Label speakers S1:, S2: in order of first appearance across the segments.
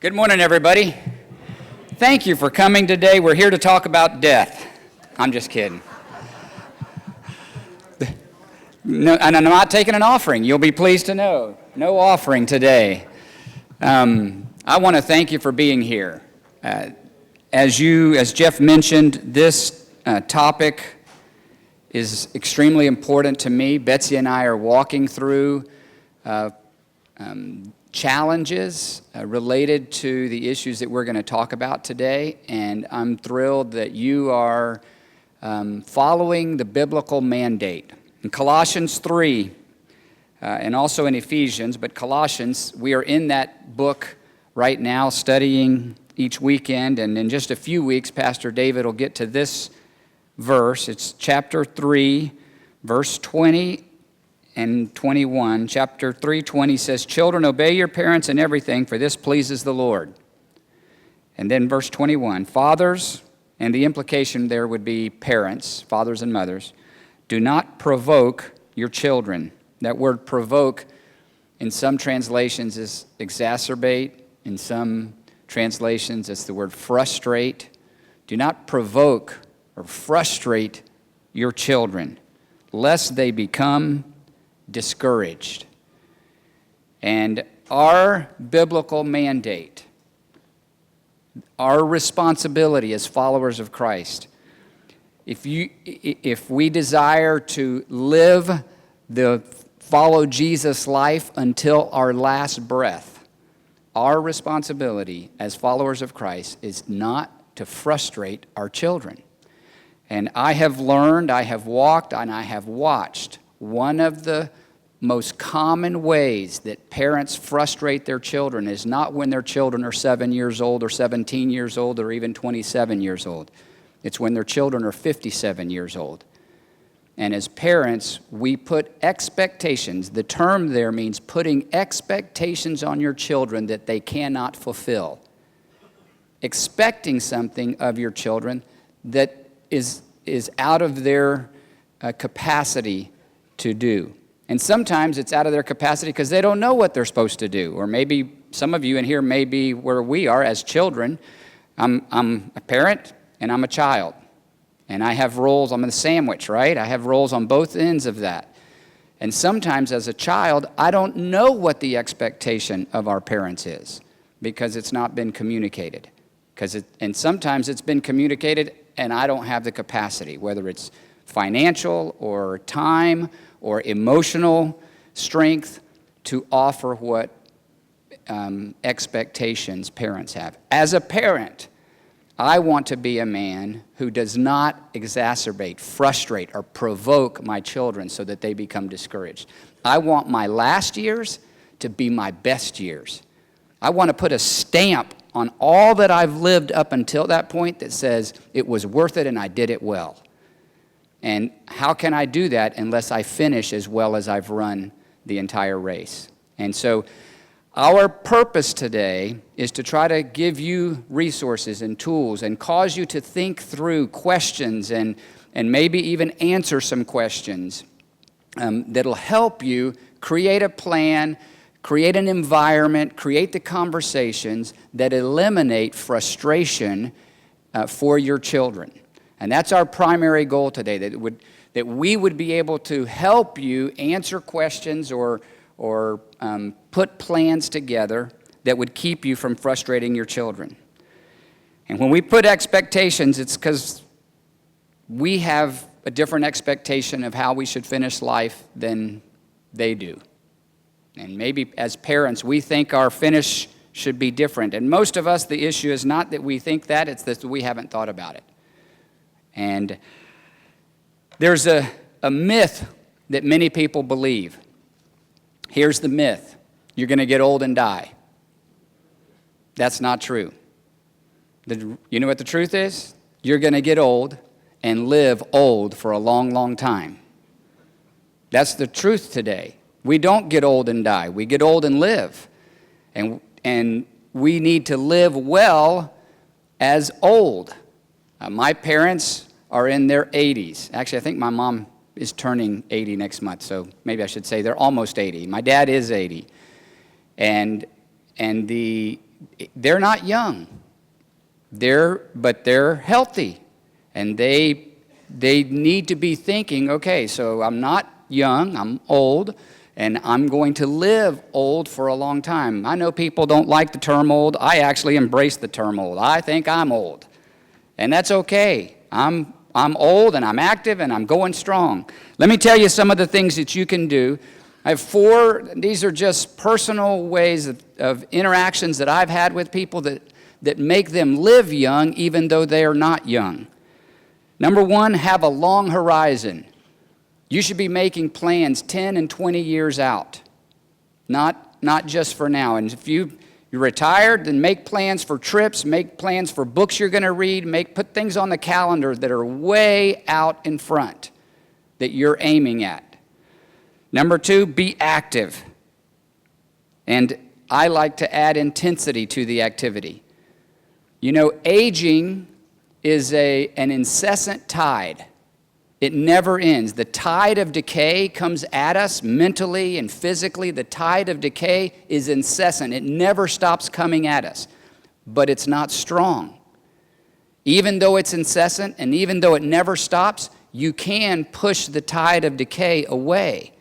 S1: Good morning, everybody. Thank you for coming today. We're here to talk about death. I'm just kidding. No, and I'm not taking an offering. You'll be pleased to know. No offering today. I want to thank you for being here. As Jeff mentioned, this topic is extremely important to me. Betsy and I are walking through challenges related to the issues that we're going to talk about today, and I'm thrilled that you are following the biblical mandate. In Colossians 3, and also in Ephesians, but Colossians, we are in that book right now studying each weekend, and in just a few weeks, Pastor David will get to this verse. It's chapter 3, verse 20 and 21. Chapter 3:20 says, "Children, obey your parents in everything, for this pleases the Lord." And then verse 21, "Fathers," and the implication there would be parents, fathers and mothers, "do not provoke your children." That word provoke in some translations is exacerbate. In some translations it's the word frustrate. Do not provoke or frustrate your children, lest they become discouraged. And our biblical mandate, our responsibility as followers of Christ, if we desire to live the follow Jesus life until our last breath, our responsibility as followers of Christ is not to frustrate our children. And I have learned, I have walked, and I have watched one of the most common ways that parents frustrate their children is not when their children are 7 years old or 17 years old or even 27 years old. It's when their children are 57 years old. And as parents, we put expectations. The term there means putting expectations on your children that they cannot fulfill. Expecting something of your children that is out of their capacity to do. And sometimes it's out of their capacity because they don't know what they're supposed to do. Or maybe some of you in here may be where we are as children. I'm a parent and I'm a child. And I have roles, I'm in a sandwich, right? I have roles on both ends of that. And sometimes as a child, I don't know what the expectation of our parents is because it's not been communicated. And sometimes it's been communicated and I don't have the capacity, whether it's financial or time or emotional strength to offer what expectations parents have. As a parent, I want to be a man who does not exacerbate, frustrate, or provoke my children so that they become discouraged. I want my last years to be my best years. I want to put a stamp on all that I've lived up until that point that says it was worth it and I did it well. And how can I do that unless I finish as well as I've run the entire race? And so our purpose today is to try to give you resources and tools and cause you to think through questions and maybe even answer some questions that'll help you create a plan, create an environment, create the conversations that eliminate frustration for your children. And that's our primary goal today, that we would be able to help you answer questions or put plans together that would keep you from frustrating your children. And when we put expectations, it's because we have a different expectation of how we should finish life than they do. And maybe as parents, we think our finish should be different. And most of us, the issue is not that we think that, it's that we haven't thought about it. And there's a myth that many people believe. Here's the myth. You're going to get old and die. That's not true. You know what the truth is? You're going to get old and live old for a long, long time. That's the truth today. We don't get old and die. We get old and live. And we need to live well as old. My parents are in their 80s. Actually, I think my mom is turning 80 next month, so maybe I should say they're almost 80. My dad is 80. And the they're not young. But they're healthy. And they need to be thinking, okay, so I'm not young, I'm old, and I'm going to live old for a long time. I know people don't like the term old. I actually embrace the term old. I think I'm old. And that's okay. I'm old and I'm active and I'm going strong. Let me tell you some of the things that you can do. I have 4, these are just personal ways of interactions that I've had with people that make them live young even though they are not young. Number 1, have a long horizon. You should be making plans 10 and 20 years out, not just for now. And if you're retired, then make plans for trips, make plans for books you're going to read, put things on the calendar that are way out in front that you're aiming at. Number 2, be active. And I like to add intensity to the activity. You know, aging is an incessant tide. It never ends. The tide of decay comes at us mentally and physically. The tide of decay is incessant. It never stops coming at us, but it's not strong. Even though it's incessant and even though it never stops, you can push the tide of decay away.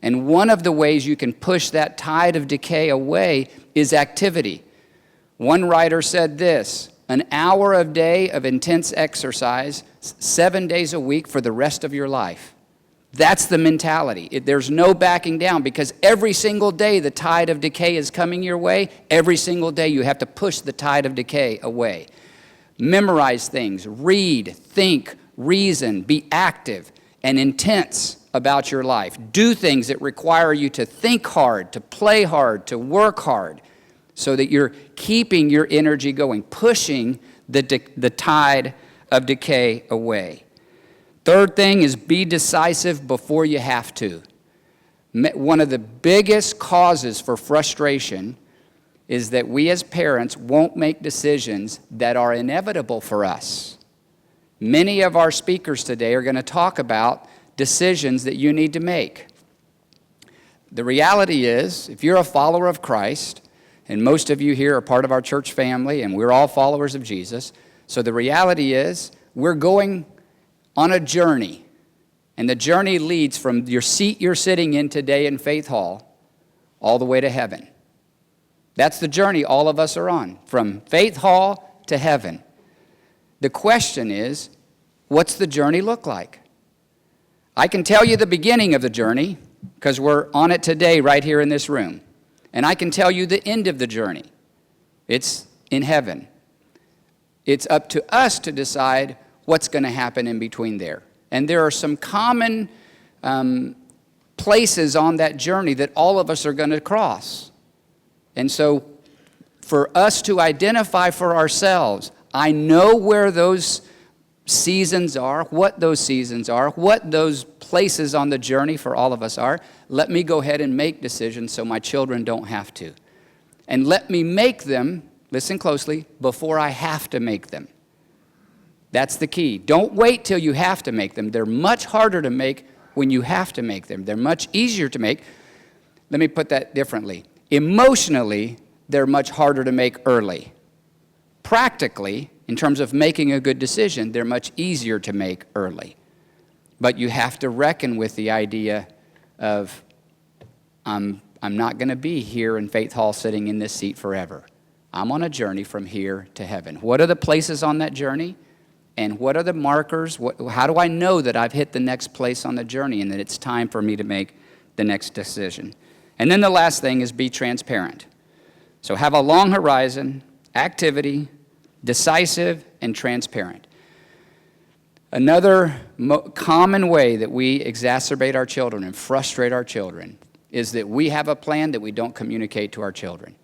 S1: And one of the ways you can push that tide of decay away is activity. One writer said this: an hour a day of intense exercise, 7 days a week for the rest of your life. That's the mentality. There's no backing down, because every single day the tide of decay is coming your way. Every single day you have to push the tide of decay away. Memorize things, read, think, reason, be active and intense about your life. Do things that require you to think hard, to play hard, to work hard, so that you're keeping your energy going, pushing the tide of decay away. Third thing is be decisive before you have to. One of the biggest causes for frustration is that we as parents won't make decisions that are inevitable for us. Many of our speakers today are going to talk about decisions that you need to make. The reality is, if you're a follower of Christ, and most of you here are part of our church family, and we're all followers of Jesus, so the reality is we're going on a journey, and the journey leads from your seat you're sitting in today in Faith Hall all the way to heaven. That's the journey all of us are on, from Faith Hall to heaven. The question is, what's the journey look like? I can tell you the beginning of the journey because we're on it today right here in this room. And I can tell you the end of the journey. It's in heaven. It's up to us to decide what's going to happen in between there. And there are some common places on that journey that all of us are going to cross. And so for us to identify for ourselves, I know where those seasons are, what those seasons are, what those places on the journey for all of us are. Let me go ahead and make decisions so my children don't have to. And let me make them, listen closely, before I have to make them. That's the key. Don't wait till you have to make them. They're much harder to make when you have to make them. They're much easier to make. Let me put that differently. Emotionally, they're much harder to make early. Practically, in terms of making a good decision, they're much easier to make early. But you have to reckon with the idea of, I'm not going to be here in Faith Hall sitting in this seat forever. I'm on a journey from here to heaven. What are the places on that journey? And what are the markers? How do I know that I've hit the next place on the journey and that it's time for me to make the next decision? And then the last thing is be transparent. So have a long horizon, activity, decisive, and transparent. Another common way that we exacerbate our children and frustrate our children is that we have a plan that we don't communicate to our children.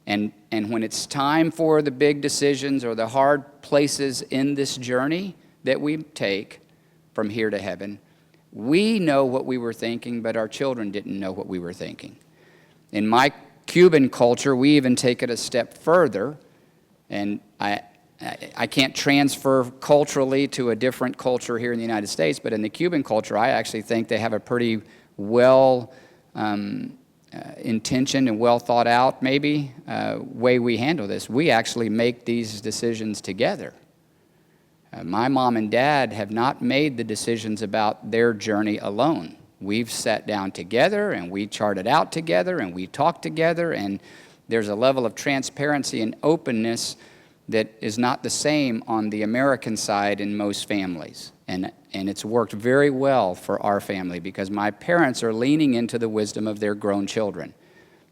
S1: And when it's time for the big decisions or the hard places in this journey that we take from here to heaven, we know what we were thinking, but our children didn't know what we were thinking. In my Cuban culture, we even take it a step further, and I can't transfer culturally to a different culture here in the United States, but in the Cuban culture, I actually think they have a pretty well intentioned and well thought out, maybe, way we handle this. We actually make these decisions together. My mom and dad have not made the decisions about their journey alone. We've sat down together and we charted out together and we talked together, and there's a level of transparency and openness that is not the same on the American side in most families. And it's worked very well for our family because my parents are leaning into the wisdom of their grown children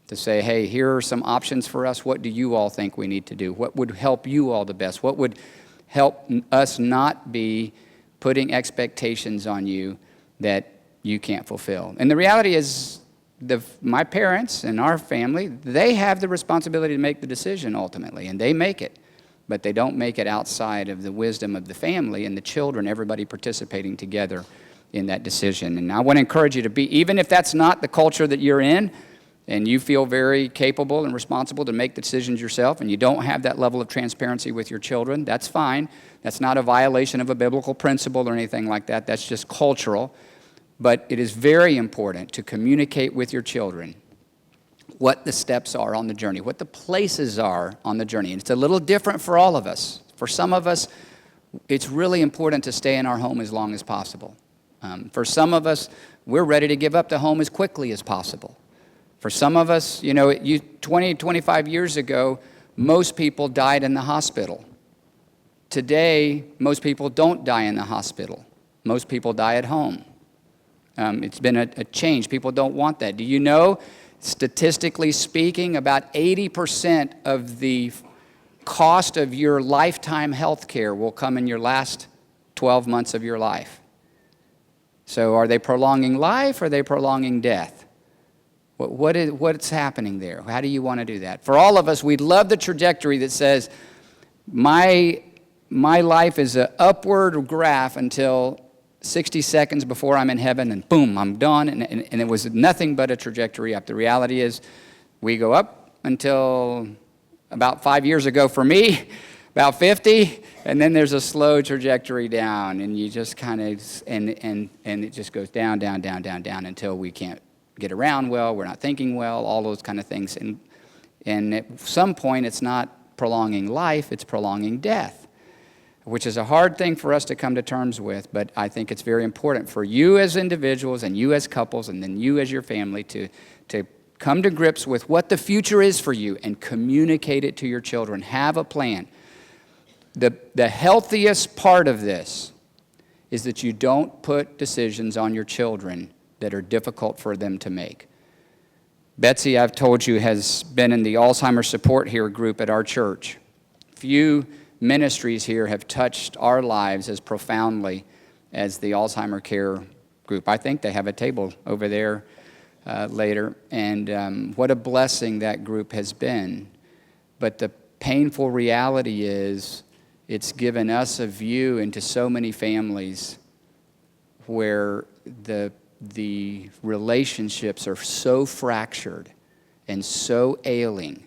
S1: to say, hey, here are some options for us. What do you all think we need to do? What would help you all the best? What would help us not be putting expectations on you that you can't fulfill? And the reality is, my parents and our family, they have the responsibility to make the decision ultimately, and they make it. But they don't make it outside of the wisdom of the family and the children, everybody participating together in that decision. And I want to encourage you to be, even if that's not the culture that you're in, and you feel very capable and responsible to make the decisions yourself, and you don't have that level of transparency with your children, that's fine. That's not a violation of a biblical principle or anything like that. That's just cultural. But it is very important to communicate with your children what the steps are on the journey, what the places are on the journey. And it's a little different for all of us. For some of us, it's really important to stay in our home as long as possible. For some of us, we're ready to give up the home as quickly as possible. For some of us, 20, 25 years ago, most people died in the hospital. Today, most people don't die in the hospital. Most people die at home. It's been a change. People don't want that. Do you know, statistically speaking, about 80% of the cost of your lifetime health care will come in your last 12 months of your life? So are they prolonging life or are they prolonging death? What's happening there? How do you want to do that? For all of us, we'd love the trajectory that says, my life is an upward graph until 60 seconds before I'm in heaven, and boom, I'm done, and it was nothing but a trajectory up. The reality is we go up until about 5 years ago for me, about 50, and then there's a slow trajectory down, and you just kind of, and it just goes down, down, down, down, down until we can't get around well, we're not thinking well, all those kind of things. And at some point, it's not prolonging life, it's prolonging death, which is a hard thing for us to come to terms with, but I think it's very important for you as individuals and you as couples and then you as your family to come to grips with what the future is for you and communicate it to your children. Have a plan. The healthiest part of this is that you don't put decisions on your children that are difficult for them to make. Betsy, I've told you, has been in the Alzheimer's Support Here group at our church. Few ministries here have touched our lives as profoundly as the Alzheimer Care group. I think they have a table over there later, and what a blessing that group has been. But the painful reality is it's given us a view into so many families where the relationships are so fractured and so ailing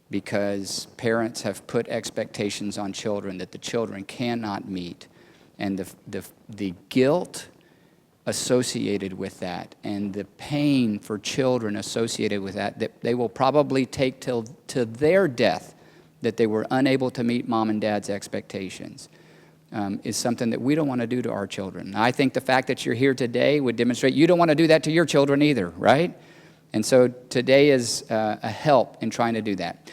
S1: because parents have put expectations on children that the children cannot meet. And the guilt associated with that and the pain for children associated with that they will probably take to their death, that they were unable to meet mom and dad's expectations, is something that we don't want to do to our children. I think the fact that you're here today would demonstrate you don't want to do that to your children either, right? And so today is a help in trying to do that.